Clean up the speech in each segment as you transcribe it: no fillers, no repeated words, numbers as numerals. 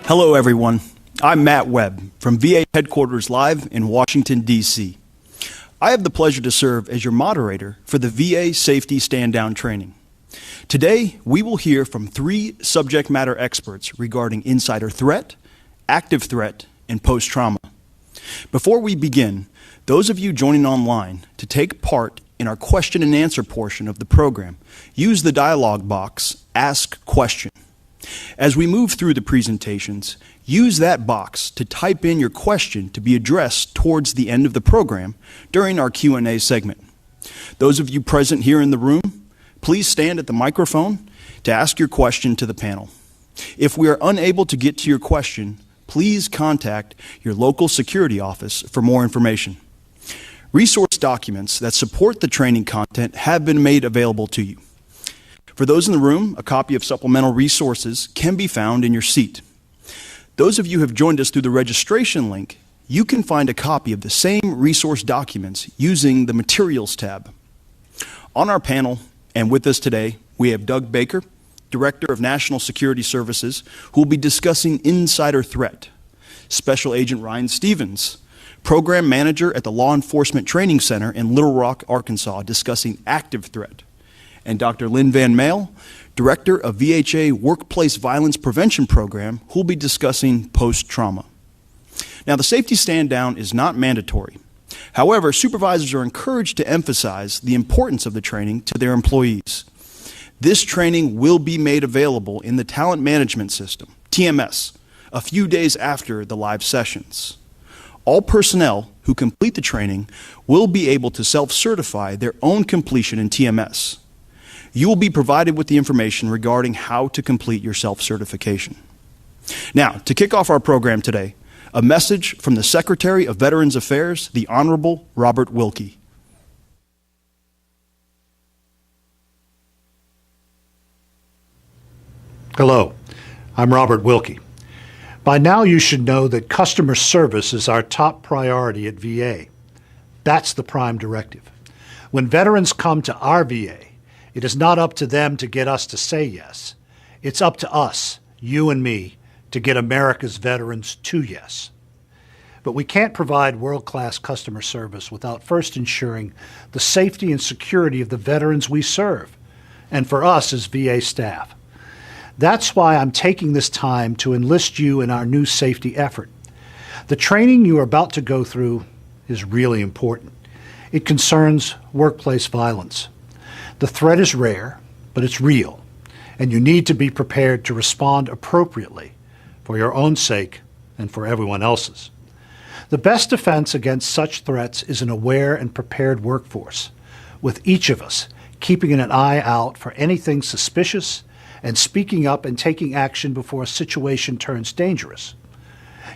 Hello, everyone. I'm Matt Webb from VA Headquarters Live in Washington, D.C. I have the pleasure to serve as your moderator for the VA Safety Stand-Down Training. Today, we will hear from 3 subject matter experts regarding insider threat, active threat, and post-trauma. Before we begin, those of you joining online to take part in our question and answer portion of the program, use the dialog box, Ask Question. As we move through the presentations, use that box to type in your question to be addressed towards the end of the program during our Q&A segment. Those of you present here in the room, please stand at the microphone to ask your question to the panel. If we are unable to get to your question, please contact your local security office for more information. Resource documents that support the training content have been made available to you. For those in the room, a copy of supplemental resources can be found in your seat. Those of you who have joined us through the registration link, you can find a copy of the same resource documents using the Materials tab. On our panel and with us today, we have Doug Baker, Director of National Security Services, who will be discussing insider threat. Special Agent Ryan Stevens, Program Manager at the Law Enforcement Training Center in Little Rock, Arkansas, discussing active threat. And Dr. Lynn Van Male, Director of VHA Workplace Violence Prevention Program, who will be discussing post-trauma. Now, the safety stand-down is not mandatory. However, supervisors are encouraged to emphasize the importance of the training to their employees. This training will be made available in the Talent Management System, TMS, a few days after the live sessions. All personnel who complete the training will be able to self-certify their own completion in TMS. You will be provided with the information regarding how to complete your self-certification. Now, to kick off our program today, a message from the Secretary of Veterans Affairs, the Honorable Robert Wilkie. Hello, I'm Robert Wilkie. By now you should know that customer service is our top priority at VA. That's the prime directive. When veterans come to our VA, it is not up to them to get us to say yes. It's up to us, you and me, to get America's veterans to yes. But we can't provide world-class customer service without first ensuring the safety and security of the veterans we serve, and for us as VA staff. That's why I'm taking this time to enlist you in our new safety effort. The training you are about to go through is really important. It concerns workplace violence. The threat is rare, but it's real, and you need to be prepared to respond appropriately for your own sake and for everyone else's. The best defense against such threats is an aware and prepared workforce, with each of us keeping an eye out for anything suspicious and speaking up and taking action before a situation turns dangerous.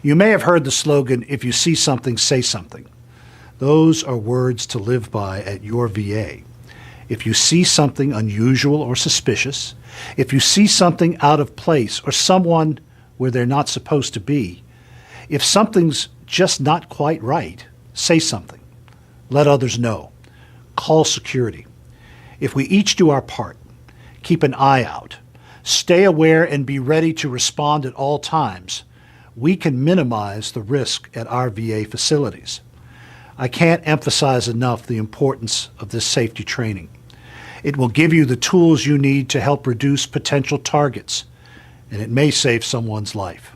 You may have heard the slogan, "If you see something, say something." Those are words to live by at your VA. If you see something unusual or suspicious, if you see something out of place or someone where they're not supposed to be, if something's just not quite right, Say something. Let others know. Call security. If we each do our part, keep an eye out, stay aware and be ready to respond at all times, we can minimize the risk at our VA facilities. I can't emphasize enough the importance of this safety training. It will give you the tools you need to help reduce potential targets, and it may save someone's life.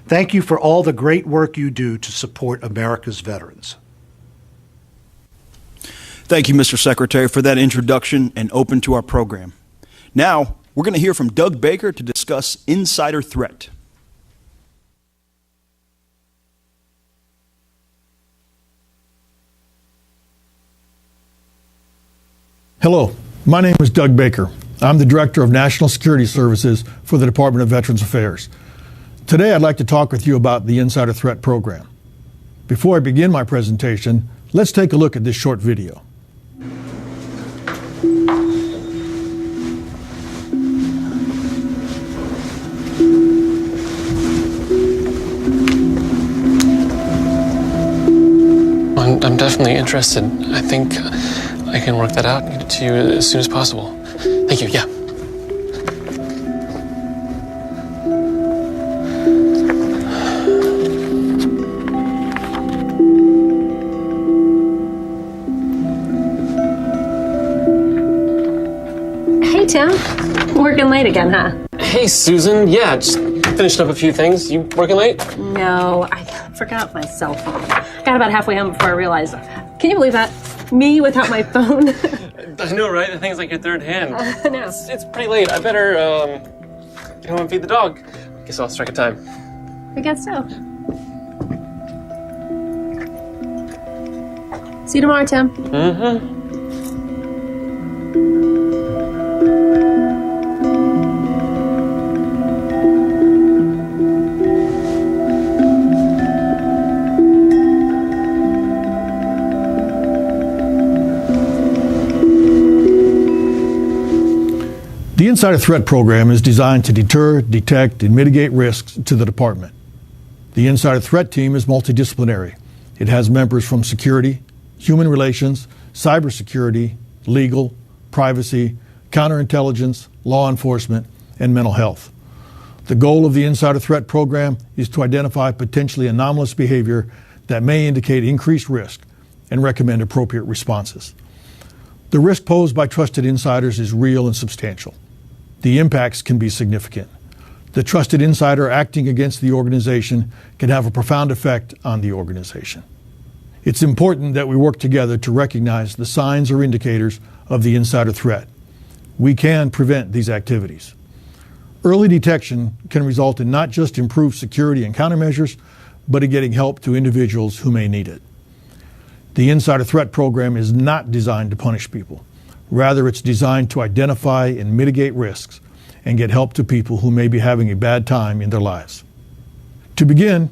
Thank you for all the great work you do to support America's veterans. Thank you, Mr. Secretary, for that introduction and open to our program. Now, we're going to hear from Doug Baker to discuss insider threat. Hello, my name is Doug Baker. I'm the Director of National Security Services for the Department of Veterans Affairs. Today I'd like to talk with you about the Insider Threat Program. Before I begin my presentation, let's take a look at this short video. I'm definitely interested. I think I can work that out and get it to you as soon as possible. Thank you, yeah. Hey, Tim. Working late again, huh? Hey, Susan. Yeah, just finished up a few things. You working late? No, I forgot my cell phone. Got about halfway home before I realized. Can you believe that? Me without my phone? I know, right? The thing's like your third hand. No. It's pretty late. I better get home and feed the dog. Guess I'll strike a time. I guess so. See you tomorrow, Tim. Mm-hmm. The Insider Threat Program is designed to deter, detect, and mitigate risks to the department. The Insider Threat Team is multidisciplinary. It has members from security, human relations, cybersecurity, legal, privacy, counterintelligence, law enforcement, and mental health. The goal of the Insider Threat Program is to identify potentially anomalous behavior that may indicate increased risk and recommend appropriate responses. The risk posed by trusted insiders is real and substantial. The impacts can be significant. The trusted insider acting against the organization can have a profound effect on the organization. It's important that we work together to recognize the signs or indicators of the insider threat. We can prevent these activities. Early detection can result in not just improved security and countermeasures, but in getting help to individuals who may need it. The Insider Threat Program is not designed to punish people. Rather, it's designed to identify and mitigate risks and get help to people who may be having a bad time in their lives. To begin,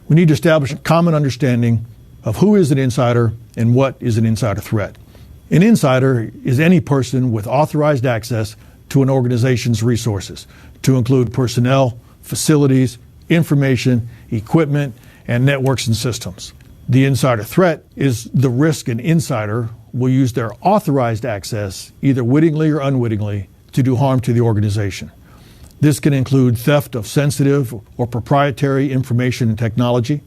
we need to establish a common understanding of who is an insider and what is an insider threat. An insider is any person with authorized access to an organization's resources, to include personnel, facilities, information, equipment, and networks and systems. The insider threat is the risk an insider will use their authorized access, either wittingly or unwittingly, to do harm to the organization. This can include theft of sensitive or proprietary information and technology,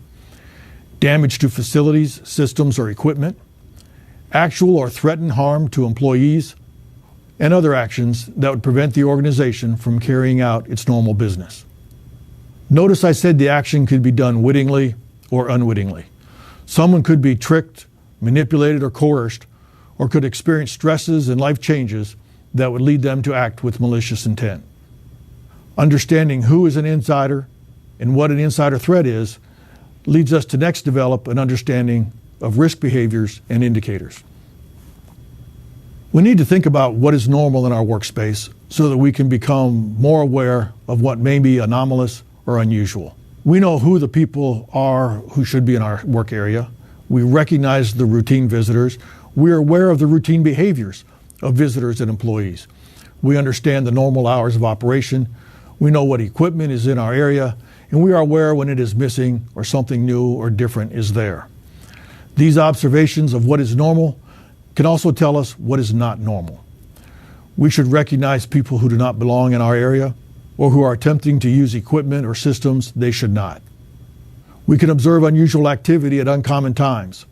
damage to facilities, systems, or equipment, actual or threatened harm to employees, and other actions that would prevent the organization from carrying out its normal business. Notice I said the action could be done wittingly or unwittingly. Someone could be tricked, manipulated, or coerced, or could experience stresses and life changes that would lead them to act with malicious intent. Understanding who is an insider and what an insider threat is leads us to next develop an understanding of risk behaviors and indicators. We need to think about what is normal in our workspace so that we can become more aware of what may be anomalous or unusual. We know who the people are who should be in our work area. We recognize the routine visitors. We are aware of the routine behaviors of visitors and employees. We understand the normal hours of operation. We know what equipment is in our area, and we are aware when it is missing or something new or different is there. These observations of what is normal can also tell us what is not normal. We should recognize people who do not belong in our area or who are attempting to use equipment or systems they should not. We can observe unusual activity at uncommon times,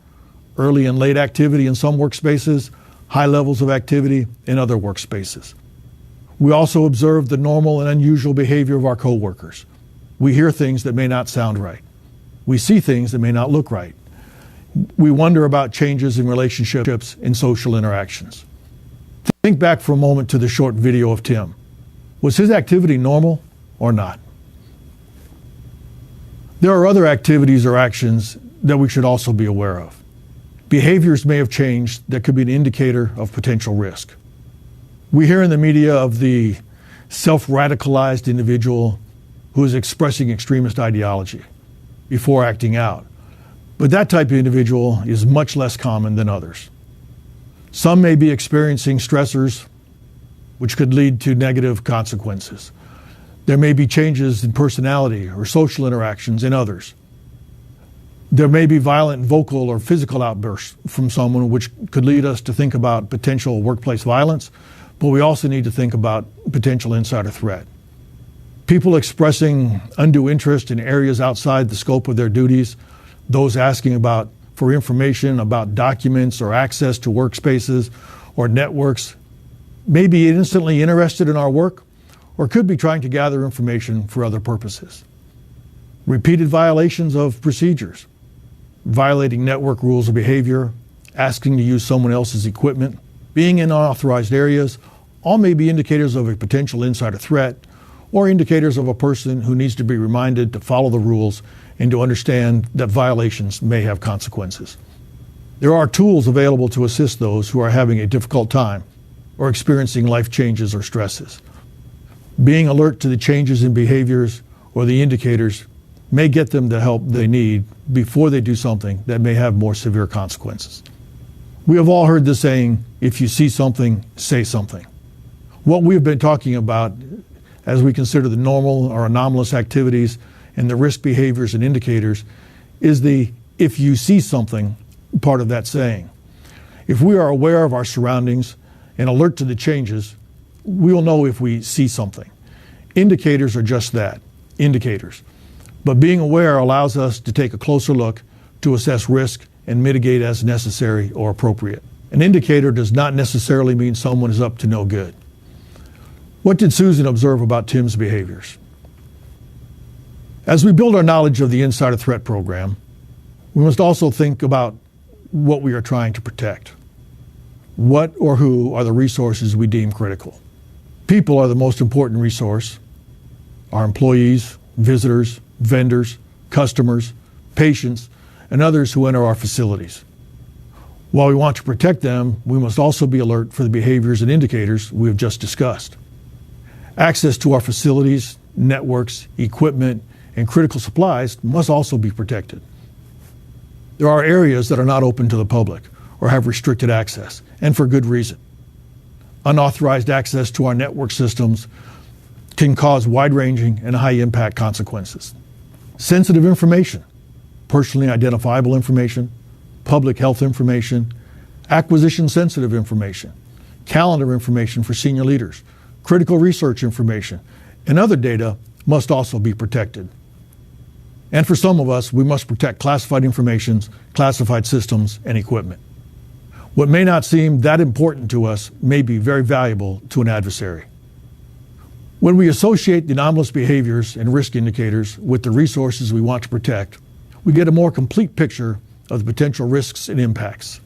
early and late activity in some workspaces, high levels of activity in other workspaces. We also observe the normal and unusual behavior of our coworkers. We hear things that may not sound right. We see things that may not look right. We wonder about changes in relationships and social interactions. Think back for a moment to the short video of Tim. Was his activity normal or not? There are other activities or actions that we should also be aware of. Behaviors may have changed that could be an indicator of potential risk. We hear in the media of the self-radicalized individual who is expressing extremist ideology before acting out. But that type of individual is much less common than others. Some may be experiencing stressors which could lead to negative consequences. There may be changes in personality or social interactions in others. There may be violent vocal or physical outbursts from someone which could lead us to think about potential workplace violence, but we also need to think about potential insider threat. People expressing undue interest in areas outside the scope of their duties, those asking for information about documents or access to workspaces or networks, may be instantly interested in our work or could be trying to gather information for other purposes. Repeated violations of procedures, violating network rules of behavior, asking to use someone else's equipment, being in unauthorized areas, all may be indicators of a potential insider threat or indicators of a person who needs to be reminded to follow the rules and to understand that violations may have consequences. There are tools available to assist those who are having a difficult time or experiencing life changes or stresses. Being alert to the changes in behaviors or the indicators may get them the help they need before they do something that may have more severe consequences. We have all heard the saying, if you see something, say something. What we have been talking about as we consider the normal or anomalous activities and the risk behaviors and indicators is the if you see something part of that saying. If we are aware of our surroundings and alert to the changes, we will know if we see something. Indicators are just that, indicators. But being aware allows us to take a closer look to assess risk and mitigate as necessary or appropriate. An indicator does not necessarily mean someone is up to no good. What did Susan observe about Tim's behaviors? As we build our knowledge of the Insider Threat Program, we must also think about what we are trying to protect. What or who are the resources we deem critical? People are the most important resource. Our employees, visitors, vendors, customers, patients, and others who enter our facilities. While we want to protect them, we must also be alert for the behaviors and indicators we have just discussed. Access to our facilities, networks, equipment, and critical supplies must also be protected. There are areas that are not open to the public or have restricted access, and for good reason. Unauthorized access to our network systems can cause wide-ranging and high-impact consequences. Sensitive information, personally identifiable information, public health information, acquisition-sensitive information, calendar information for senior leaders, critical research information, and other data must also be protected. And for some of us, we must protect classified information, classified systems, and equipment. What may not seem that important to us may be very valuable to an adversary. When we associate the anomalous behaviors and risk indicators with the resources we want to protect, we get a more complete picture of the potential risks and impacts.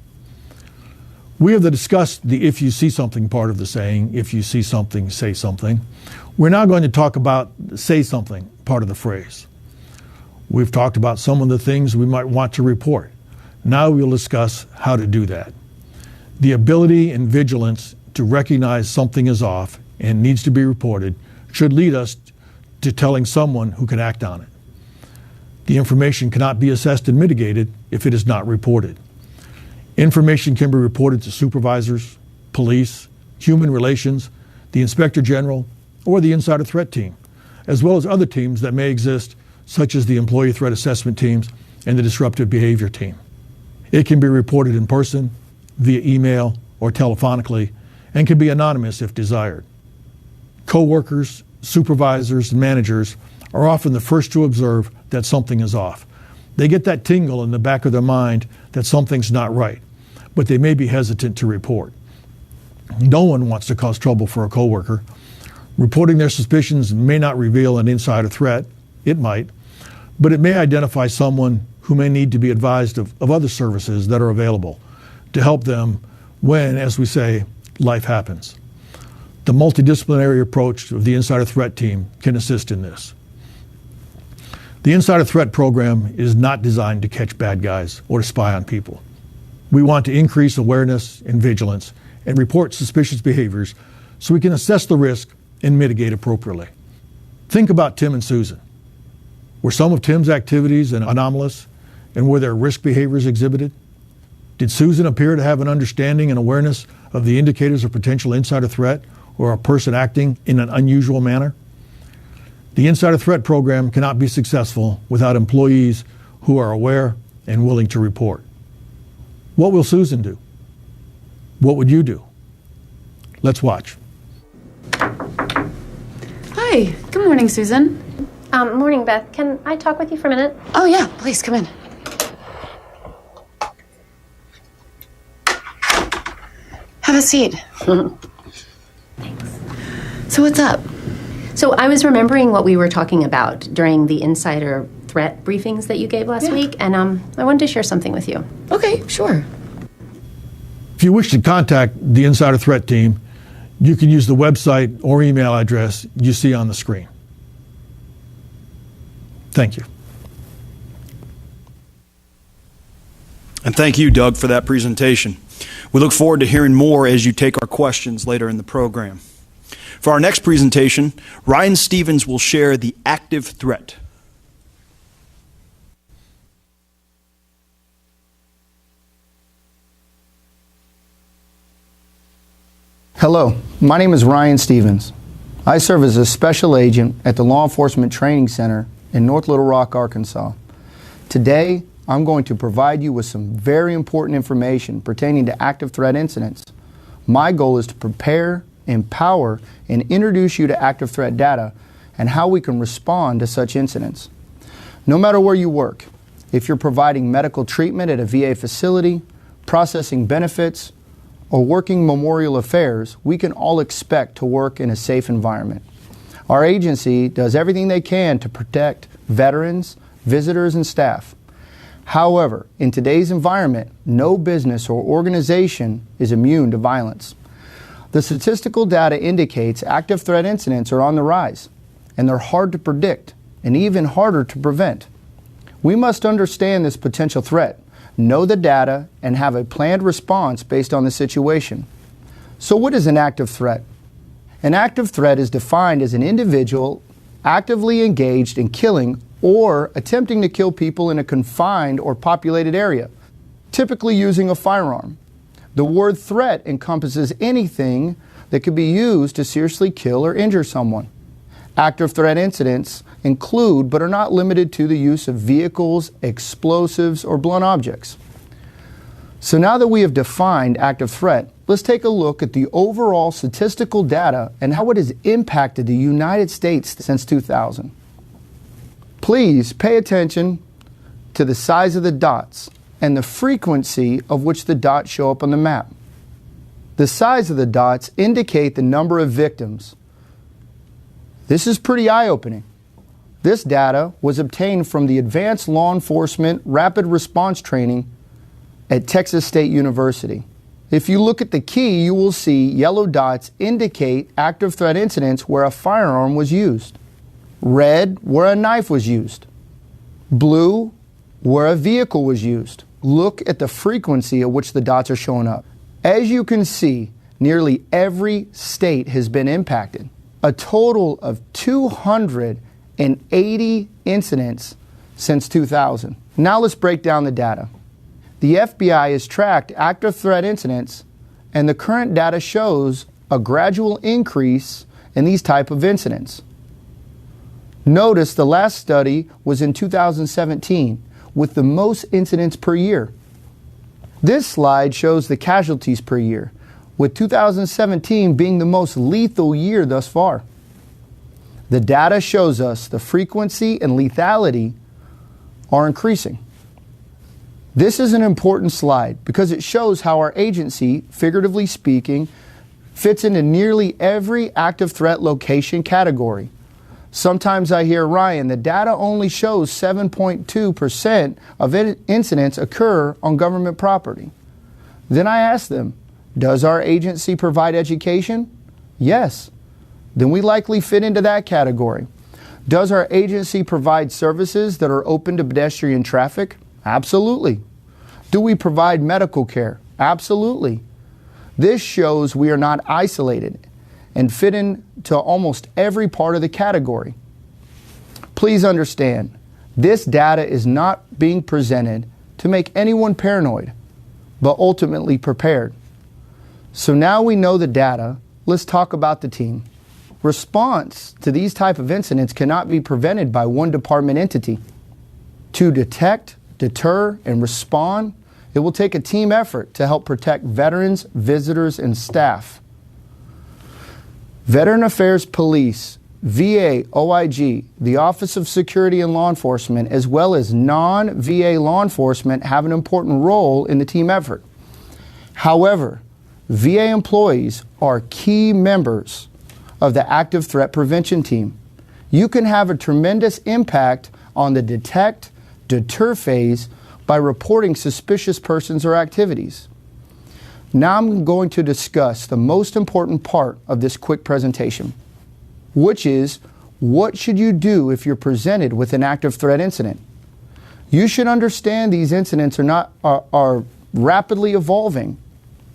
We have discussed the if you see something part of the saying, if you see something, say something. We're now going to talk about the say something part of the phrase. We've talked about some of the things we might want to report. Now we'll discuss how to do that. The ability and vigilance to recognize something is off and needs to be reported should lead us to telling someone who can act on it. The information cannot be assessed and mitigated if it is not reported. Information can be reported to supervisors, police, human relations, the Inspector General, or the Insider Threat Team, as well as other teams that may exist, such as the Employee Threat Assessment Teams and the Disruptive Behavior Team. It can be reported in person, via email, or telephonically, and can be anonymous if desired. Coworkers, supervisors, and managers are often the first to observe that something is off. They get that tingle in the back of their mind that something's not right, but they may be hesitant to report. No one wants to cause trouble for a coworker. Reporting their suspicions may not reveal an insider threat. It might, but it may identify someone who may need to be advised of other services that are available to help them when, as we say, life happens. The multidisciplinary approach of the Insider Threat Team can assist in this. The Insider Threat Program is not designed to catch bad guys or to spy on people. We want to increase awareness and vigilance and report suspicious behaviors so we can assess the risk and mitigate appropriately. Think about Tim and Susan. Were some of Tim's activities anomalous, and were there risk behaviors exhibited? Did Susan appear to have an understanding and awareness of the indicators of potential insider threat or a person acting in an unusual manner? The Insider Threat Program cannot be successful without employees who are aware and willing to report. What will Susan do? What would you do? Let's watch. Hi, good morning, Susan. Morning, Beth. Can I talk with you for a minute? Oh yeah, please come in. Have a seat. Thanks. So what's up? So I was remembering what we were talking about during the insider threat briefings that you gave last week, and I wanted to share something with you. Okay, sure. If you wish to contact the Insider Threat Team, you can use the website or email address you see on the screen. Thank you. And thank you, Doug, for that presentation. We look forward to hearing more as you take our questions later in the program. For our next presentation, Ryan Stevens will share the active threat. Hello, my name is Ryan Stevens. I serve as a special agent at the Law Enforcement Training Center in North Little Rock, Arkansas. Today, I'm going to provide you with some very important information pertaining to active threat incidents. My goal is to prepare, empower, and introduce you to active threat data and how we can respond to such incidents. No matter where you work, if you're providing medical treatment at a VA facility, processing benefits, or working memorial affairs, we can all expect to work in a safe environment. Our agency does everything they can to protect veterans, visitors, and staff. However, in today's environment, no business or organization is immune to violence. The statistical data indicates active threat incidents are on the rise, and they're hard to predict and even harder to prevent. We must understand this potential threat, know the data, and have a planned response based on the situation. So what is an active threat? An active threat is defined as an individual actively engaged in killing or attempting to kill people in a confined or populated area, typically using a firearm. The word threat encompasses anything that could be used to seriously kill or injure someone. Active threat incidents include, but are not limited to, the use of vehicles, explosives, or blunt objects. So now that we have defined active threat, let's take a look at the overall statistical data and how it has impacted the United States since 2000. Please pay attention to the size of the dots and the frequency of which the dots show up on the map. The size of the dots indicate the number of victims. This is pretty eye-opening. This data was obtained from the Advanced Law Enforcement Rapid Response Training at Texas State University. If you look at the key, you will see yellow dots indicate active threat incidents where a firearm was used. Red, where a knife was used. Blue, where a vehicle was used. Look at the frequency at which the dots are showing up. As you can see, nearly every state has been impacted. A total of 280 incidents since 2000. Now let's break down the data. The FBI has tracked active threat incidents, and the current data shows a gradual increase in these type of incidents. Notice the last study was in 2017, with the most incidents per year. This slide shows the casualties per year, with 2017 being the most lethal year thus far. The data shows us the frequency and lethality are increasing. This is an important slide because it shows how our agency, figuratively speaking, fits into nearly every active threat location category. Sometimes I hear, Ryan, the data only shows 7.2% of incidents occur on government property. Then I ask them, does our agency provide education? Yes. Then we likely fit into that category. Does our agency provide services that are open to pedestrian traffic? Absolutely. Do we provide medical care? Absolutely. This shows we are not isolated and fit into almost every part of the category. Please understand, this data is not being presented to make anyone paranoid, but ultimately prepared. So now we know the data, let's talk about the team. Response to these type of incidents cannot be prevented by one department entity. To detect, deter, and respond, it will take a team effort to help protect veterans, visitors, and staff. Veteran Affairs Police, VA, OIG, the Office of Security and Law Enforcement, as well as non-VA law enforcement have an important role in the team effort. However, VA employees are key members of the active threat prevention team. You can have a tremendous impact on the detect, deter phase by reporting suspicious persons or activities. Now I'm going to discuss the most important part of this quick presentation, which is what should you do if you're presented with an active threat incident? You should understand these incidents are rapidly evolving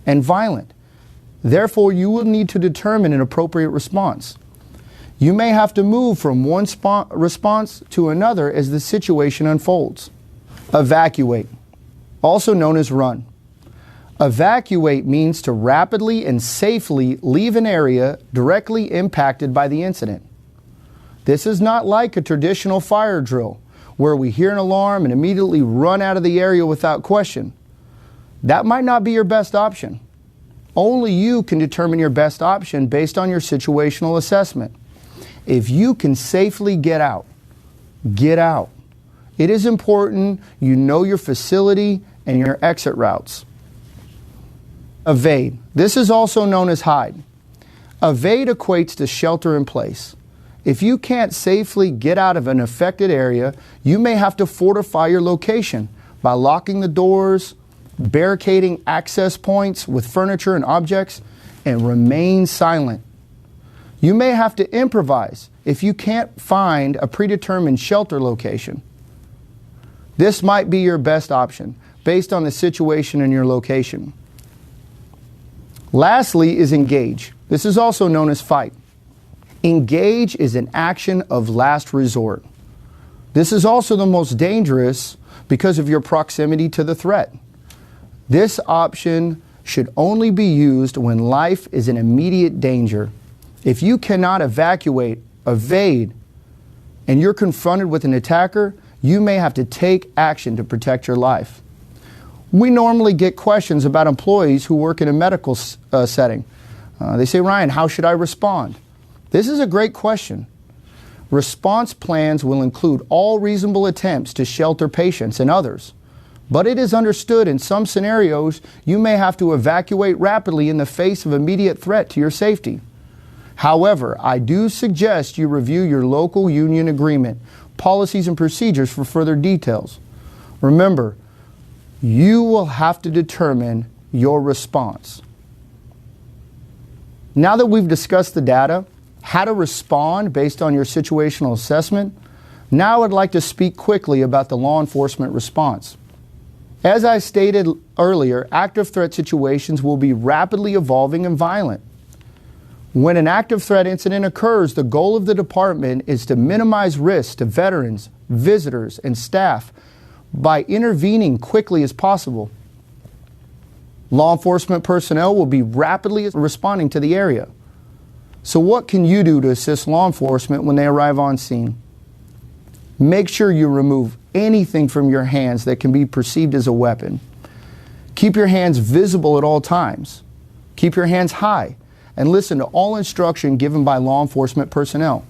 and violent. Therefore, you will need to determine an appropriate response. You may have to move from one response to another as the situation unfolds. Evacuate, also known as run. Evacuate means to rapidly and safely leave an area directly impacted by the incident. This is not like a traditional fire drill where we hear an alarm and immediately run out of the area without question. That might not be your best option. Only you can determine your best option based on your situational assessment. If you can safely get out, get out. It is important you know your facility and your exit routes. Evade. This is also known as hide. Evade equates to shelter in place. If you can't safely get out of an affected area, you may have to fortify your location by locking the doors, barricading access points with furniture and objects, and remain silent. You may have to improvise if you can't find a predetermined shelter location. This might be your best option based on the situation in your location. Lastly is engage. This is also known as fight. Engage is an action of last resort. This is also the most dangerous because of your proximity to the threat. This option should only be used when life is in immediate danger. If you cannot evacuate, evade, and you're confronted with an attacker, you may have to take action to protect your life. We normally get questions about employees who work in a medical setting. They say, Ryan, how should I respond? This is a great question. Response plans will include all reasonable attempts to shelter patients and others. But it is understood in some scenarios you may have to evacuate rapidly in the face of immediate threat to your safety. However, I do suggest you review your local union agreement, policies and procedures for further details. Remember, you will have to determine your response. Now that we've discussed the data, how to respond based on your situational assessment, now I'd like to speak quickly about the law enforcement response. As I stated earlier, active threat situations will be rapidly evolving and violent. When an active threat incident occurs, the goal of the department is to minimize risk to veterans, visitors, and staff by intervening quickly as possible. Law enforcement personnel will be rapidly responding to the area. So what can you do to assist law enforcement when they arrive on scene? Make sure you remove anything from your hands that can be perceived as a weapon. Keep your hands visible at all times. Keep your hands high and listen to all instruction given by law enforcement personnel.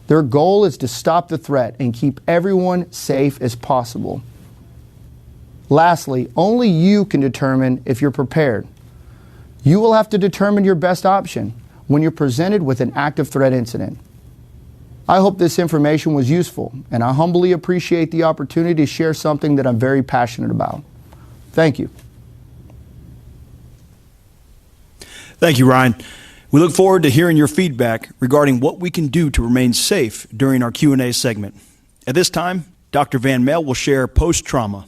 Their goal is to stop the threat and keep everyone safe as possible. Lastly, only you can determine if you're prepared. You will have to determine your best option when you're presented with an active threat incident. I hope this information was useful, and I humbly appreciate the opportunity to share something that I'm very passionate about. Thank you. Thank you, Ryan. We look forward to hearing your feedback regarding what we can do to remain safe during our Q&A segment. At this time, Dr. Van Mel will share post-trauma.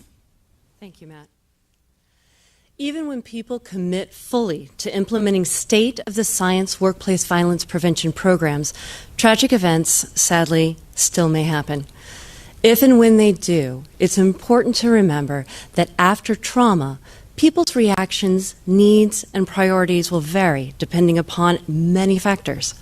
Thank you, Matt. Even when people commit fully to implementing state-of-the-science workplace violence prevention programs, tragic events, sadly, still may happen. If and when they do, it's important to remember that after trauma, people's reactions, needs, and priorities will vary depending upon many factors.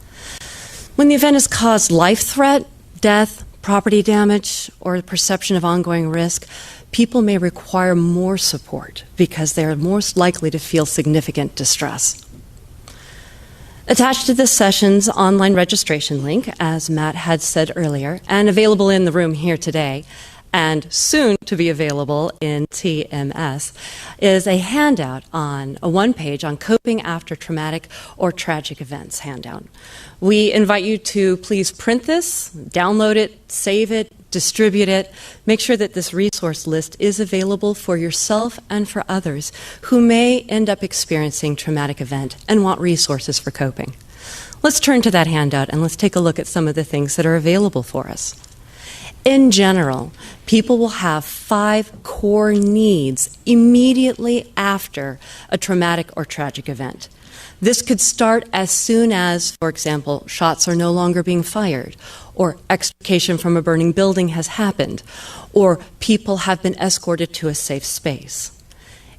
When the event has caused life threat, death, property damage, or the perception of ongoing risk, people may require more support because they are most likely to feel significant distress. Attached to this session's online registration link, as Matt had said earlier, and available in the room here today, and soon to be available in TMS, is a handout on a one-page on coping after traumatic or tragic events handout. We invite you to please print this, download it, save it, distribute it. Make sure that this resource list is available for yourself and for others who may end up experiencing traumatic event and want resources for coping. Let's turn to that handout and let's take a look at some of the things that are available for us. In general, people will have 5 core needs immediately after a traumatic or tragic event. This could start as soon as, for example, shots are no longer being fired, or extrication from a burning building has happened, or people have been escorted to a safe space.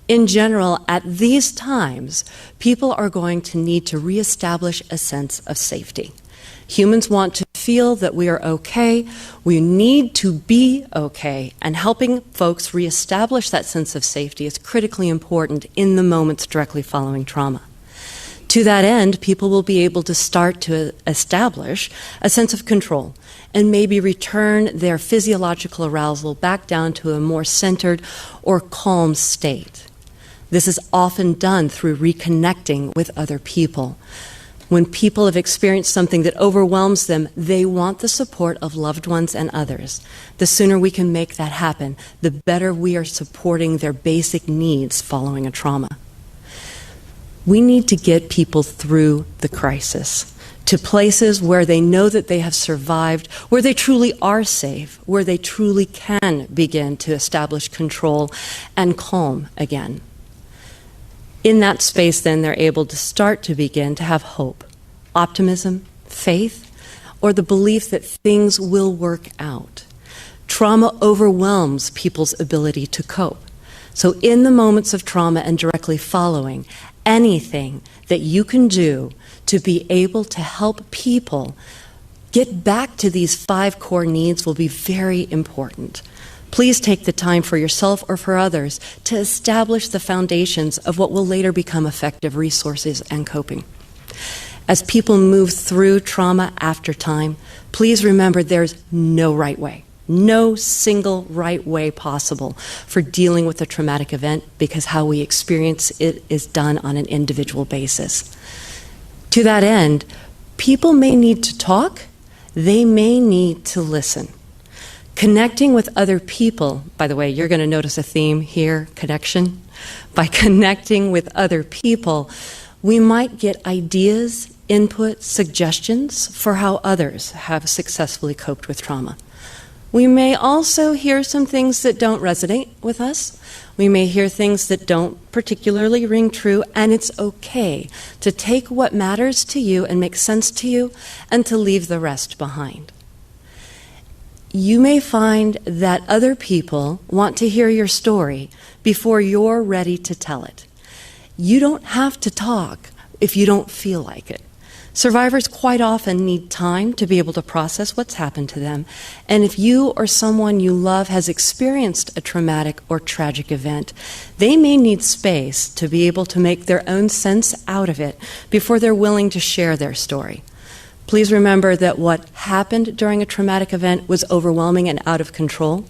In general, at these times, people are going to need to reestablish a sense of safety. Humans want to feel that we are okay. We need to be okay, and helping folks reestablish that sense of safety is critically important in the moments directly following trauma. To that end, people will be able to start to establish a sense of control and maybe return their physiological arousal back down to a more centered or calm state. This is often done through reconnecting with other people. When people have experienced something that overwhelms them, they want the support of loved ones and others. The sooner we can make that happen, the better we are supporting their basic needs following a trauma. We need to get people through the crisis to places where they know that they have survived, where they truly are safe, where they truly can begin to establish control and calm again. In that space, then, they're able to start to begin to have hope, optimism, faith, or the belief that things will work out. Trauma overwhelms people's ability to cope. So in the moments of trauma and directly following, anything that you can do to be able to help people get back to these 5 core needs will be very important. Please take the time for yourself or for others to establish the foundations of what will later become effective resources and coping. As people move through trauma after time, please remember there's no right way, no single right way possible for dealing with a traumatic event, because how we experience it is done on an individual basis. To that end, people may need to talk, they may need to listen. Connecting with other people, by the way, you're going to notice a theme here, connection. By connecting with other people, we might get ideas, input, suggestions for how others have successfully coped with trauma. We may also hear some things that don't resonate with us. We may hear things that don't particularly ring true, and it's okay to take what matters to you and makes sense to you and to leave the rest behind. You may find that other people want to hear your story before you're ready to tell it. You don't have to talk if you don't feel like it. Survivors quite often need time to be able to process what's happened to them, and if you or someone you love has experienced a traumatic or tragic event, they may need space to be able to make their own sense out of it before they're willing to share their story. Please remember that what happened during a traumatic event was overwhelming and out of control,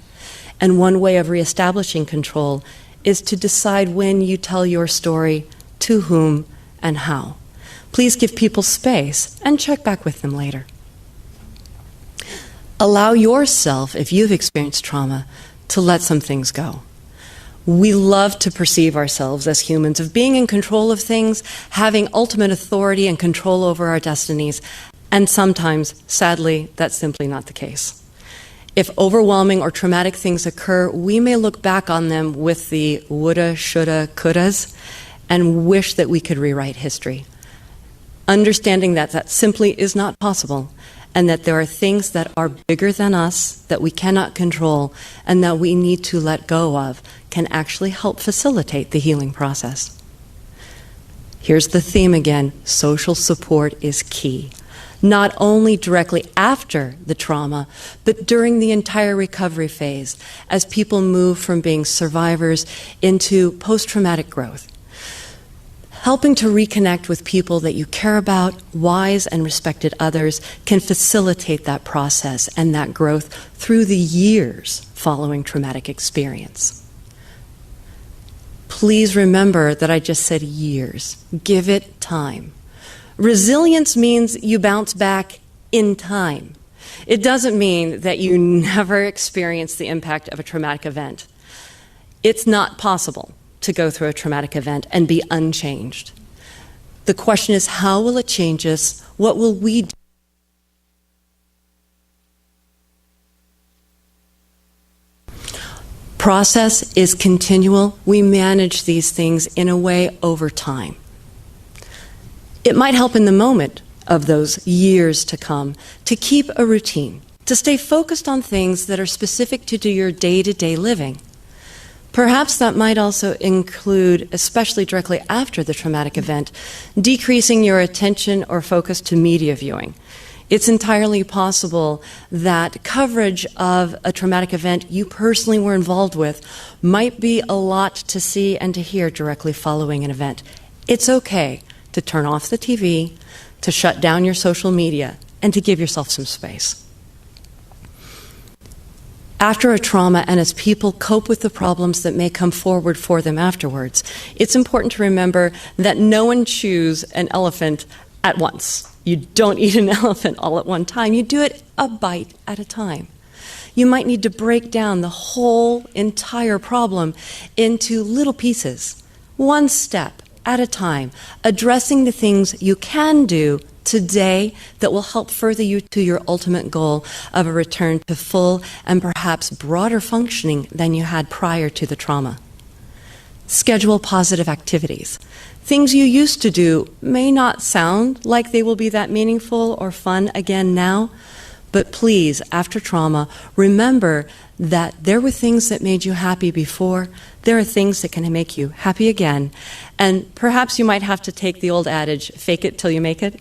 and one way of reestablishing control is to decide when you tell your story, to whom, and how. Please give people space and check back with them later. Allow yourself, if you've experienced trauma, to let some things go. We love to perceive ourselves as humans of being in control of things, having ultimate authority and control over our destinies, and sometimes, sadly, that's simply not the case. If overwhelming or traumatic things occur, we may look back on them with the woulda, shoulda, couldas, and wish that we could rewrite history. Understanding that that simply is not possible, and that there are things that are bigger than us that we cannot control and that we need to let go of, can actually help facilitate the healing process. Here's the theme again: social support is key. Not only directly after the trauma, but during the entire recovery phase, as people move from being survivors into post-traumatic growth. Helping to reconnect with people that you care about, wise and respected others, can facilitate that process and that growth through the years following traumatic experience. Please remember that I just said years. Give it time. Resilience means you bounce back in time. It doesn't mean that you never experience the impact of a traumatic event. It's not possible to go through a traumatic event and be unchanged. The question is, how will it change us? What will we do? Process is continual. We manage these things in a way over time. It might help in the moment of those years to come to keep a routine, to stay focused on things that are specific to your day-to-day living. Perhaps that might also include, especially directly after the traumatic event, decreasing your attention or focus to media viewing. It's entirely possible that coverage of a traumatic event you personally were involved with might be a lot to see and to hear directly following an event. It's okay to turn off the TV, to shut down your social media, and to give yourself some space. After a trauma, and as people cope with the problems that may come forward for them afterwards, it's important to remember that no one chews an elephant at once. You don't eat an elephant all at one time. You do it a bite at a time. You might need to break down the whole entire problem into little pieces, one step at a time, addressing the things you can do today that will help further you to your ultimate goal of a return to full and perhaps broader functioning than you had prior to the trauma. Schedule positive activities. Things you used to do may not sound like they will be that meaningful or fun again now, but please, after trauma, remember that there were things that made you happy before. There are things that can make you happy again. And perhaps you might have to take the old adage, fake it till you make it,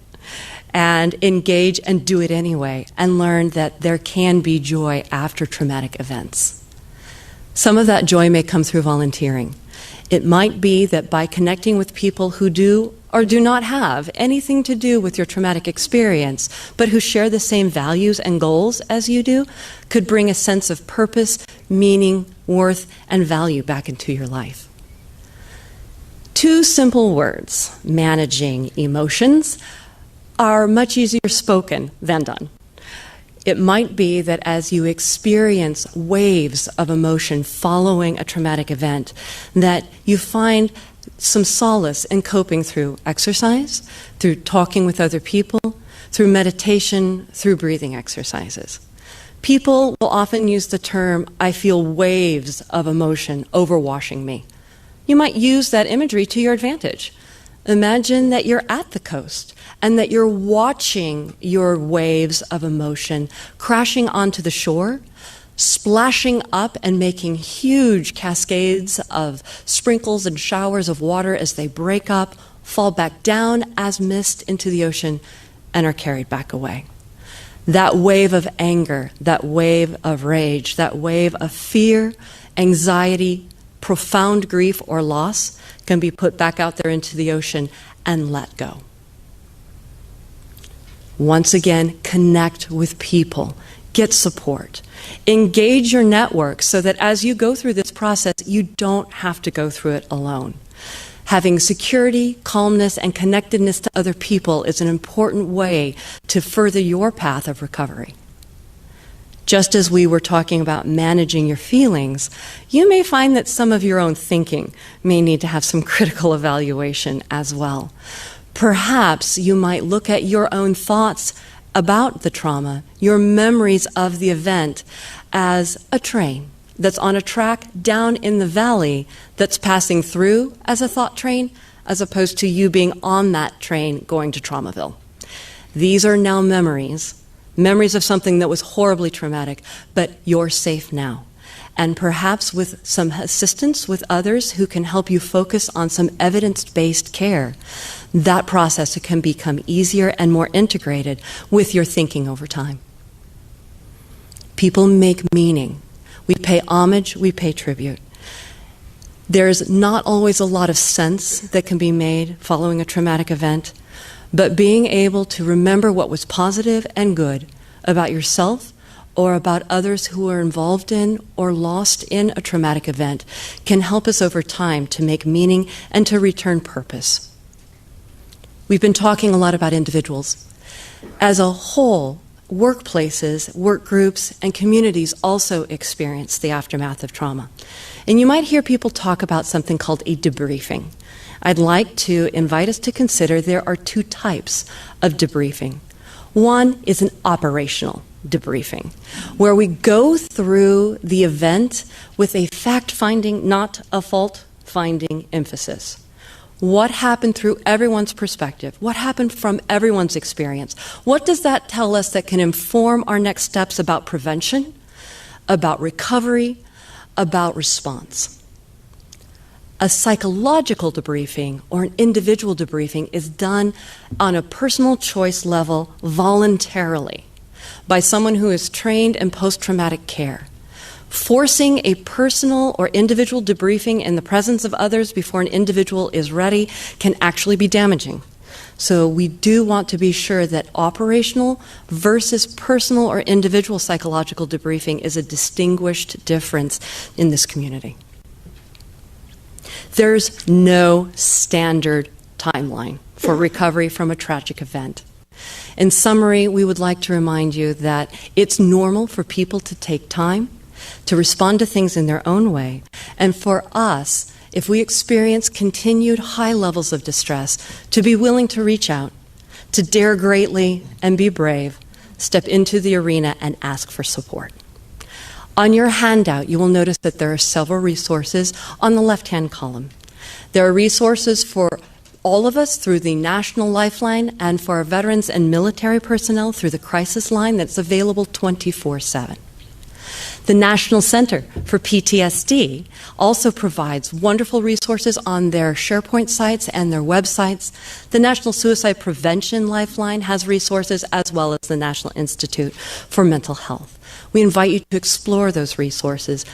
and engage and do it anyway, and learn that there can be joy after traumatic events. Some of that joy may come through volunteering. It might be that by connecting with people who do or do not have anything to do with your traumatic experience, but who share the same values and goals as you do, could bring a sense of purpose, meaning, worth, and value back into your life. Two simple words, managing emotions, are much easier spoken than done. It might be that as you experience waves of emotion following a traumatic event, that you find some solace in coping through exercise, through talking with other people, through meditation, through breathing exercises. People will often use the term, I feel waves of emotion overwashing me. You might use that imagery to your advantage. Imagine that you're at the coast and that you're watching your waves of emotion crashing onto the shore, splashing up and making huge cascades of sprinkles and showers of water as they break up, fall back down as mist into the ocean, and are carried back away. That wave of anger, that wave of rage, that wave of fear, anxiety, profound grief or loss can be put back out there into the ocean and let go. Once again, connect with people, get support, engage your network so that as you go through this process, you don't have to go through it alone. Having security, calmness, and connectedness to other people is an important way to further your path of recovery. Just as we were talking about managing your feelings, you may find that some of your own thinking may need to have some critical evaluation as well. Perhaps you might look at your own thoughts about the trauma, your memories of the event, as a train that's on a track down in the valley that's passing through as a thought train, as opposed to you being on that train going to Traumaville. These are now memories of something that was horribly traumatic, but you're safe now. And perhaps with some assistance with others who can help you focus on some evidence-based care, that process can become easier and more integrated with your thinking over time. People make meaning. We pay homage, we pay tribute. There's not always a lot of sense that can be made following a traumatic event, but being able to remember what was positive and good about yourself or about others who are involved in or lost in a traumatic event can help us over time to make meaning and to return purpose. We've been talking a lot about individuals. As a whole, workplaces, work groups, and communities also experience the aftermath of trauma. And you might hear people talk about something called a debriefing. I'd like to invite us to consider there are two types of debriefing. One is an operational debriefing, where we go through the event with a fact-finding, not a fault-finding emphasis. What happened through everyone's perspective? What happened from everyone's experience? What does that tell us that can inform our next steps about prevention, about recovery, about response? A psychological debriefing or an individual debriefing is done on a personal choice level voluntarily by someone who is trained in post-traumatic care. Forcing a personal or individual debriefing in the presence of others before an individual is ready can actually be damaging. So we do want to be sure that operational versus personal or individual psychological debriefing is a distinguished difference in this community. There's no standard timeline for recovery from a tragic event. In summary, we would like to remind you that it's normal for people to take time to respond to things in their own way. And for us, if we experience continued high levels of distress, to be willing to reach out, to dare greatly and be brave, step into the arena and ask for support. On your handout, you will notice that there are several resources on the left-hand column. There are resources for all of us through the National Lifeline and for our veterans and military personnel through the crisis line that's available 24/7. The National Center for PTSD also provides wonderful resources on their SharePoint sites and their websites. The National Suicide Prevention Lifeline has resources, as well as the National Institute for Mental Health. We invite you to explore those resources.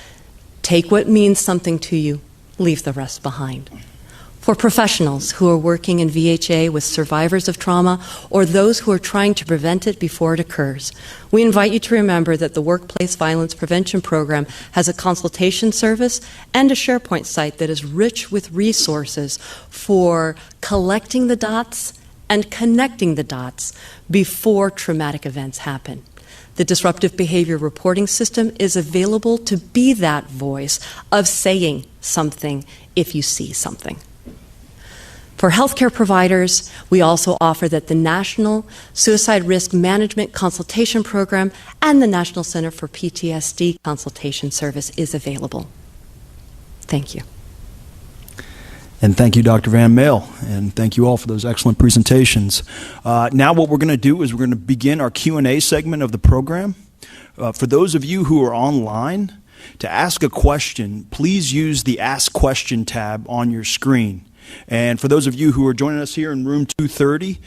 Take what means something to you, leave the rest behind. For professionals who are working in VHA with survivors of trauma or those who are trying to prevent it before it occurs, we invite you to remember that the Workplace Violence Prevention Program has a consultation service and a SharePoint site that is rich with resources for collecting the dots and connecting the dots before traumatic events happen. The Disruptive Behavior Reporting System is available to be that voice of saying something if you see something. For healthcare providers, we also offer that the National Suicide Risk Management Consultation Program and the National Center for PTSD Consultation Service is available. Thank you. And thank you, Dr. Van Male, and thank you all for those excellent presentations. Now what we're going to do is we're going to begin our Q&A segment of the program. For those of you who are online, to ask a question, please use the Ask Question tab on your screen. And for those of you who are joining us here in room 230,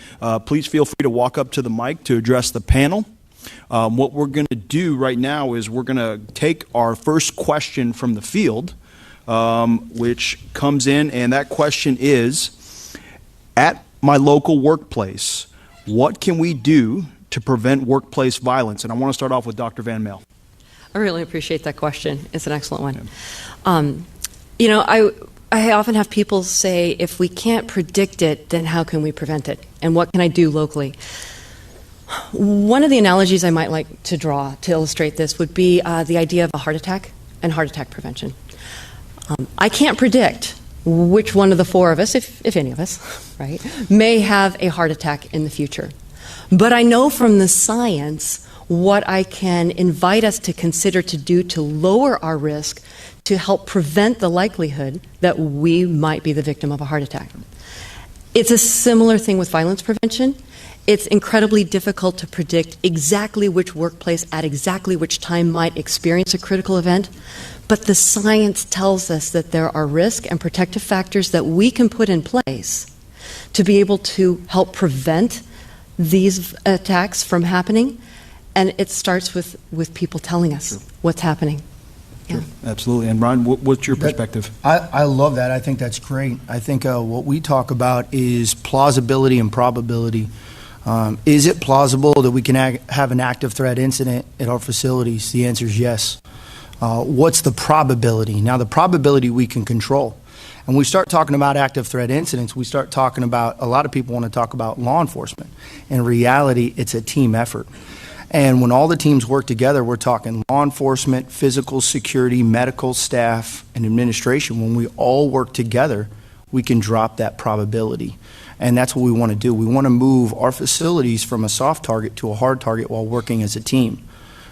please feel free to walk up to the mic to address the panel. What we're going to do right now is we're going to take our first question from the field, which comes in, and that question is, at my local workplace, what can we do to prevent workplace violence? And I want to start off with Dr. Van Mel. I really appreciate that question. It's an excellent one. I often have people say, if we can't predict it, then how can we prevent it? And what can I do locally? One of the analogies I might like to draw to illustrate this would be the idea of a heart attack and heart attack prevention. I can't predict which one of the four of us, if any of us, right, may have a heart attack in the future. But I know from the science what I can invite us to consider to do to lower our risk to help prevent the likelihood that we might be the victim of a heart attack. It's a similar thing with violence prevention. It's incredibly difficult to predict exactly which workplace at exactly which time might experience a critical event, but the science tells us that there are risk and protective factors that we can put in place to be able to help prevent these attacks from happening, and it starts with people telling us what's happening. Sure. Yeah. Absolutely. And Ron, what's your perspective? I love that. I think that's great. I think what we talk about is plausibility and probability. Is it plausible that we can have an active threat incident at our facilities? The answer is yes. What's the probability? Now, the probability we can control. And when we start talking about active threat incidents, we start talking about, a lot of people want to talk about law enforcement. In reality, it's a team effort. And when all the teams work together, we're talking law enforcement, physical security, medical staff, and administration. When we all work together, we can drop that probability. And that's what we want to do. We want to move our facilities from a soft target to a hard target while working as a team.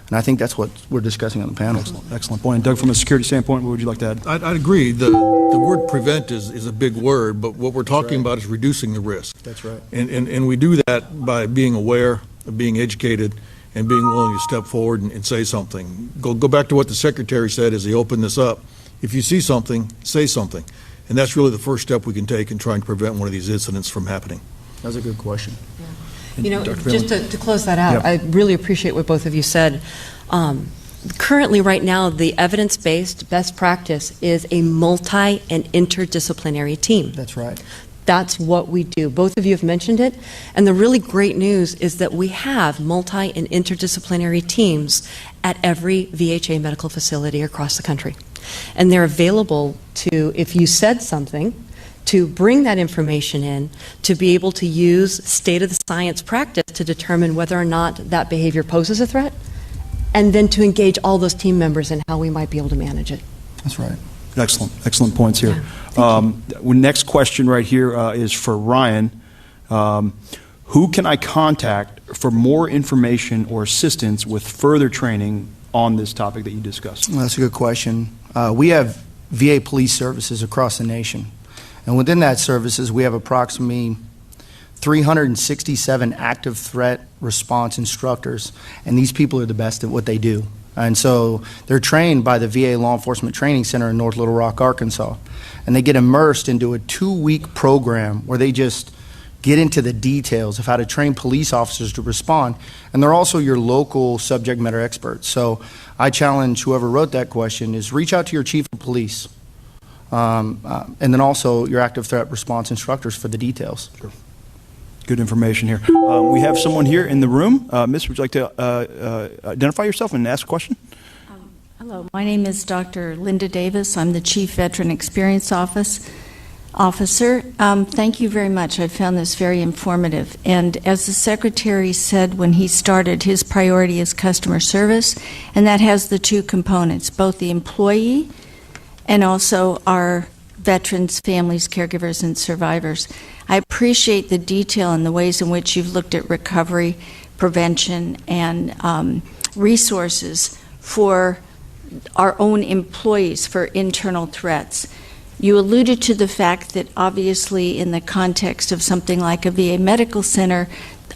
And I think that's what we're discussing on the panel. Excellent point. And Doug, from a security standpoint, what would you like to add? I'd agree. The word prevent is a big word, but what we're talking about is reducing the risk. That's right. And we do that by being aware, being educated, and being willing to step forward and say something. Go back to what the Secretary said as he opened this up. If you see something, say something. And that's really the first step we can take in trying to prevent one of these incidents from happening. That's a good question. Yeah. Just to close that out, I really appreciate what both of you said. Currently, right now, the evidence-based best practice is a multi- and interdisciplinary team. That's right. That's what we do. Both of you have mentioned it. And the really great news is that we have multi- and interdisciplinary teams at every VHA medical facility across the country. And they're available to, if you said something, to bring that information in, to be able to use state-of-the-science practice to determine whether or not that behavior poses a threat, and then to engage all those team members in how we might be able to manage it. That's right. Excellent points here. Next question right here is for Ryan. Who can I contact for more information or assistance with further training on this topic that you discussed? Well, that's a good question. We have VA police services across the nation. And within that services, we have approximately 367 active threat response instructors. And these people are the best at what they do. And so they're trained by the VA Law Enforcement Training Center in North Little Rock, Arkansas. And they get immersed into a 2-week program where they just get into the details of how to train police officers to respond. And they're also your local subject matter experts. So I challenge whoever wrote that question is reach out to your chief of police. And then also your active threat response instructors for the details. Sure. Good information here. We have someone here in the room. Miss, would you like to identify yourself and ask a question? Hello, my name is Dr. Linda Davis. I'm the Chief Veteran Experience Officer. Thank you very much. I found this very informative. And as the Secretary said when he started, his priority is customer service, and that has the two components, both the employee and also our veterans, families, caregivers, and survivors. I appreciate the detail and the ways in which you've looked at recovery, prevention, and resources for our own employees for internal threats. You alluded to the fact that obviously in the context of something like a VA medical center,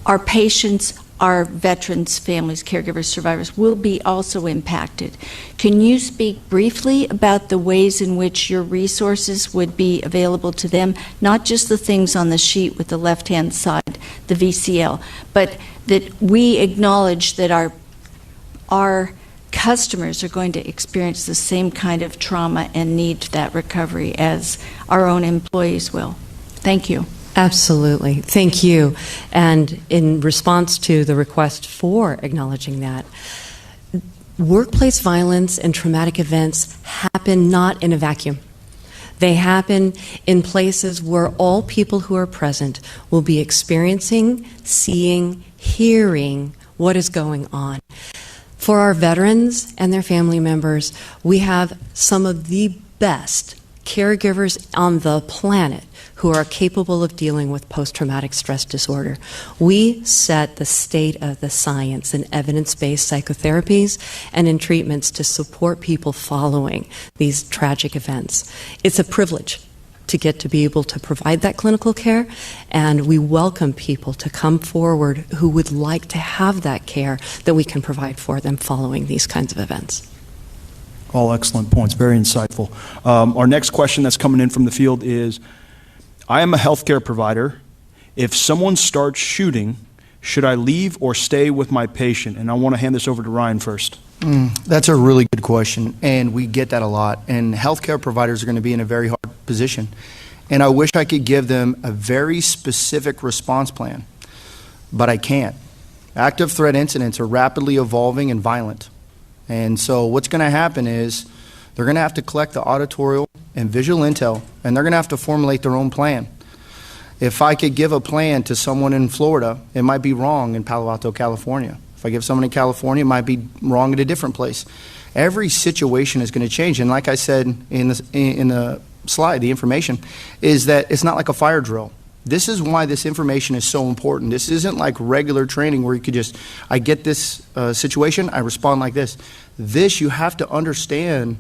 our patients our veterans, families, caregivers, survivors will be also impacted. Can you speak briefly about the ways in which your resources would be available to them, not just the things on the sheet with the left-hand side, the VCL, but that we acknowledge that our customers are going to experience the same kind of trauma and need that recovery as our own employees will? Thank you. Absolutely. Thank you. And in response to the request for acknowledging that, workplace violence and traumatic events happen not in a vacuum. They happen in places where all people who are present will be experiencing, seeing, hearing what is going on. For our veterans and their family members, we have some of the best caregivers on the planet who are capable of dealing with post-traumatic stress disorder. We set the state of the science in evidence-based psychotherapies and in treatments to support people following these tragic events. It's a privilege to get to be able to provide that clinical care, and we welcome people to come forward who would like to have that care that we can provide for them following these kinds of events. All excellent points, very insightful. Our next question that's coming in from the field is, I am a healthcare provider. If someone starts shooting, should I leave or stay with my patient? And I want to hand this over to Ryan first. That's a really good question, and we get that a lot. And healthcare providers are going to be in a very hard position. And I wish I could give them a very specific response plan, but I can't. Active threat incidents are rapidly evolving and violent. And so what's going to happen is they're going to have to collect the auditorial and visual intel, and they're going to have to formulate their own plan. If I could give a plan to someone in Florida, it might be wrong in Palo Alto, California. If I give someone in California, it might be wrong at a different place. Every situation is going to change. And like I said in the slide, the information, is that it's not like a fire drill. This is why this information is so important. This isn't like regular training where you could just, I get this situation, I respond like this. This, you have to understand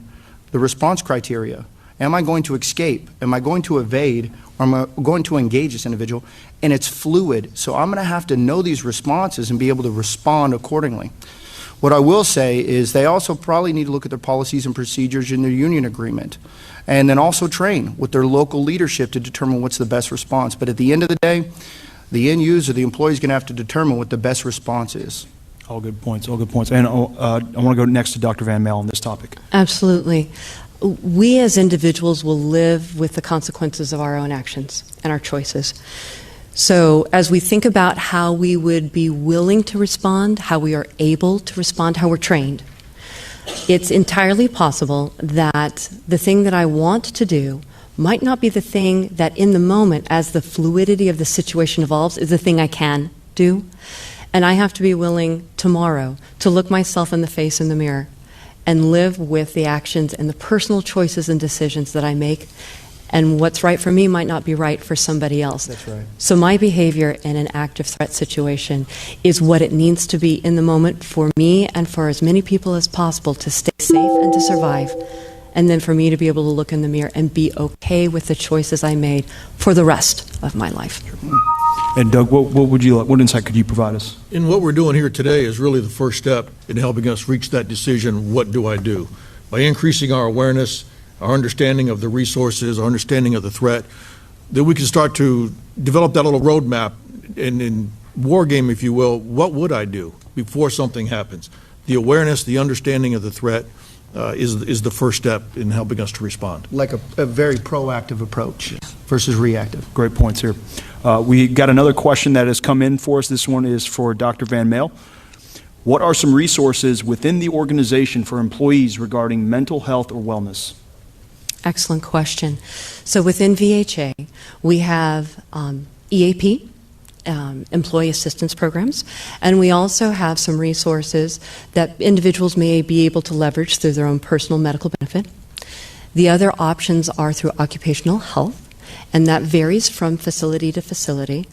the response criteria. Am I going to escape? Am I going to evade? Or am I going to engage this individual? And it's fluid. So I'm going to have to know these responses and be able to respond accordingly. What I will say is they also probably need to look at their policies and procedures in their union agreement, and then also train with their local leadership to determine what's the best response. But at the end of the day, the end user, the employee, is going to have to determine what the best response is. All good points, all good points. And I want to go next to Dr. Van Mel on this topic. Absolutely. We as individuals will live with the consequences of our own actions and our choices. So as we think about how we would be willing to respond, how we are able to respond, how we're trained, it's entirely possible that the thing that I want to do might not be the thing that in the moment, as the fluidity of the situation evolves, is the thing I can do. And I have to be willing tomorrow to look myself in the face in the mirror and live with the actions and the personal choices and decisions that I make. And what's right for me might not be right for somebody else. That's right. So my behavior in an active threat situation is what it needs to be in the moment for me and for as many people as possible to stay safe and to survive. And then for me to be able to look in the mirror and be okay with the choices I made for the rest of my life. And Doug, what insight could you provide us? And what we're doing here today is really the first step in helping us reach that decision, what do I do? By increasing our awareness, our understanding of the resources, our understanding of the threat, then we can start to develop that little roadmap in war game, if you will. What would I do before something happens? The awareness, the understanding of the threat is the first step in helping us to respond. Like a very proactive approach versus reactive. Great points here. We got another question that has come in for us. This one is for Dr. Van Mel. What are some resources within the organization for employees regarding mental health or wellness? Excellent question. So within VHA, we have EAP, employee assistance programs, and we also have some resources that individuals may be able to leverage through their own personal medical benefit. The other options are through occupational health, and that varies from facility to facility.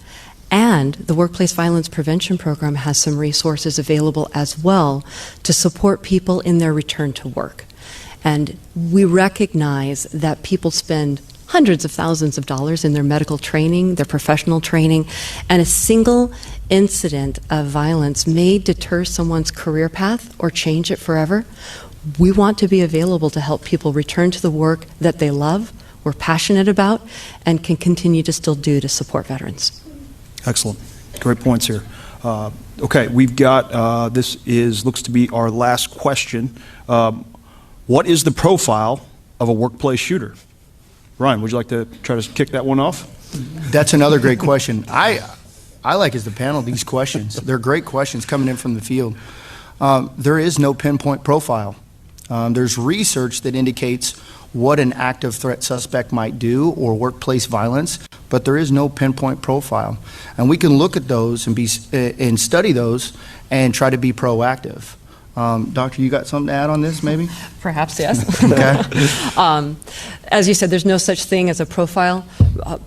And the Workplace Violence Prevention Program has some resources available as well to support people in their return to work. And we recognize that people spend hundreds of thousands of dollars in their medical training, their professional training, and a single incident of violence may deter someone's career path or change it forever. We want to be available to help people return to the work that they love, we're passionate about, and can continue to still do to support veterans. Excellent. Great points here. Okay, we've got, looks to be our last question. What is the profile of a workplace shooter? Ryan, would you like to try to kick that one off? That's another great question. I like as the panel these questions. They're great questions coming in from the field. There is no pinpoint profile. There's research that indicates what an active threat suspect might do or workplace violence, but there is no pinpoint profile. And we can look at those and study those and try to be proactive. Doctor, you got something to add on this, maybe? Perhaps, yes. Okay. As you said, there's no such thing as a profile.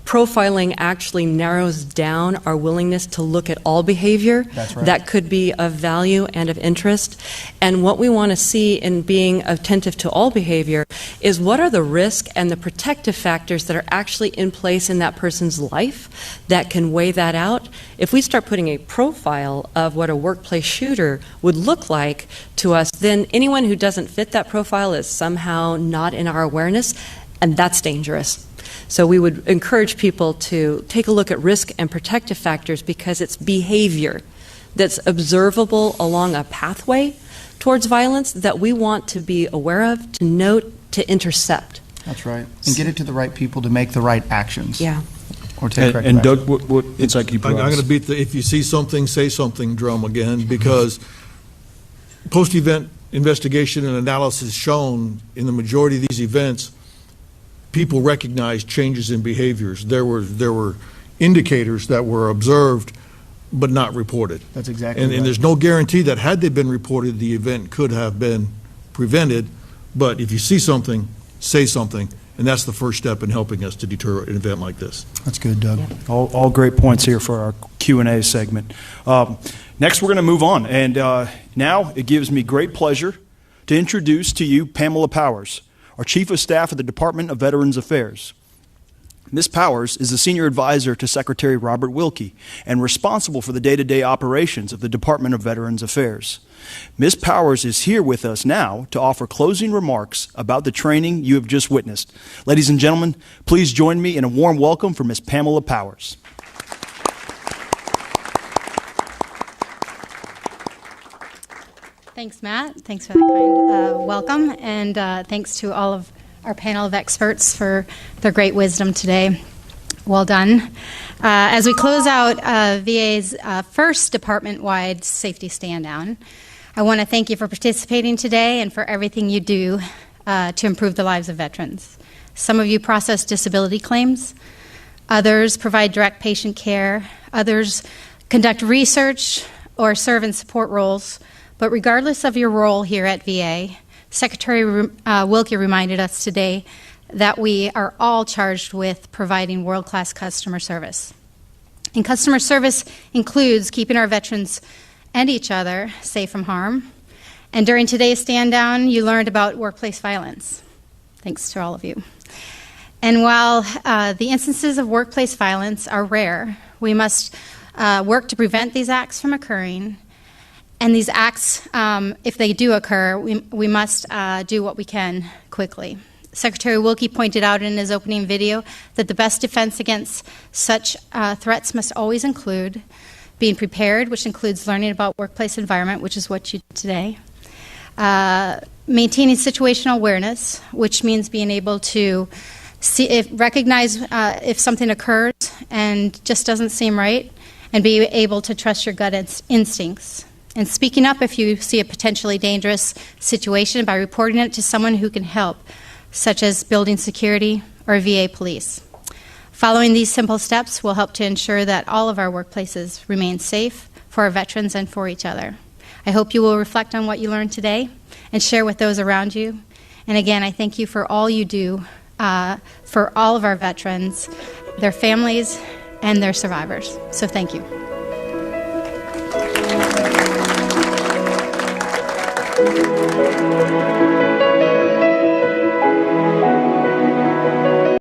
Profiling actually narrows down our willingness to look at all behavior that could be of value and of interest. And what we want to see in being attentive to all behavior is what are the risk and the protective factors that are actually in place in that person's life that can weigh that out. If we start putting a profile of what a workplace shooter would look like to us, then anyone who doesn't fit that profile is somehow not in our awareness, and that's dangerous. So we would encourage people to take a look at risk and protective factors because it's behavior that's observable along a pathway towards violence that we want to be aware of, to note, to intercept. That's right. And get it to the right people to make the right actions. Yeah. Or take corrective And action. Doug, what insight can you provide? I'm going to beat the if you see something, say something drum again, because post-event investigation and analysis shown in the majority of these events, people recognized changes in behaviors. There were indicators that were observed but not reported. That's exactly and right. there's no guarantee that had they been reported, the event could have been prevented. But if you see something, say something, and that's the first step in helping us to deter an event like this. That's good, Doug. All great points here for our Q&A segment. Next, we're going to move on, and now it gives me great pleasure to introduce to you Pamela Powers, our Chief of Staff at the Department of Veterans Affairs. Ms. Powers is the Senior Advisor to Secretary Robert Wilkie and responsible for the day-to-day operations of the Department of Veterans Affairs. Ms. Powers is here with us now to offer closing remarks about the training you have just witnessed. Ladies and gentlemen, please join me in a warm welcome for Ms. Pamela Powers. Thanks, Matt. Thanks for that kind welcome, and thanks to all of our panel of experts for their great wisdom today. Well done. As we close out VA's first department-wide safety stand-down, I want to thank you for participating today and for everything you do to improve the lives of veterans. Some of you process disability claims. Others provide direct patient care. Others conduct research or serve in support roles. But regardless of your role here at VA, Secretary Wilkie reminded us today that we are all charged with providing world-class customer service. And customer service includes keeping our veterans and each other safe from harm. And during today's stand-down, you learned about workplace violence. Thanks to all of you. And while the instances of workplace violence are rare, we must work to prevent these acts from occurring. And these acts, if they do occur, we must do what we can quickly. Secretary Wilkie pointed out in his opening video that the best defense against such threats must always include being prepared, which includes learning about workplace environment, which is what you did today, maintaining situational awareness, which means being able to recognize if something occurs and just doesn't seem right, and be able to trust your gut instincts. And speaking up if you see a potentially dangerous situation by reporting it to someone who can help, such as building security or VA police. Following these simple steps will help to ensure that all of our workplaces remain safe for our veterans and for each other. I hope you will reflect on what you learned today and share with those around you. And again, I thank you for all you do for all of our veterans, their families, and their survivors. So thank you. Thank you.